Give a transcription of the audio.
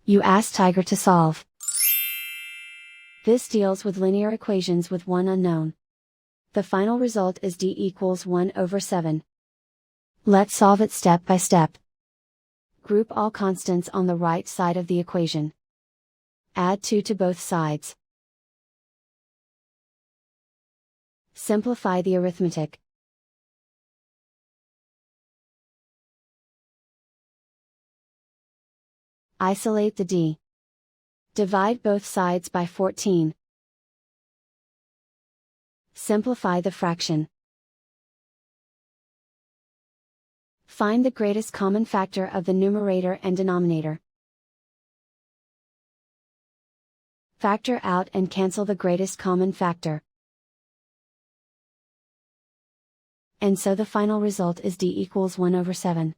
You ask Tiger to solve. This deals with linear equations with one unknown. The final result is d equals 1 over 7. Let's solve it step by step. Group all constants on the right side of the equation. Add 2 to both sides. Simplify the arithmetic. Isolate the d. Divide both sides by 14. Simplify the fraction. Find the greatest common factor of the numerator and denominator. Factor out and cancel the greatest common factor. And so the final result is d equals 1 over 7.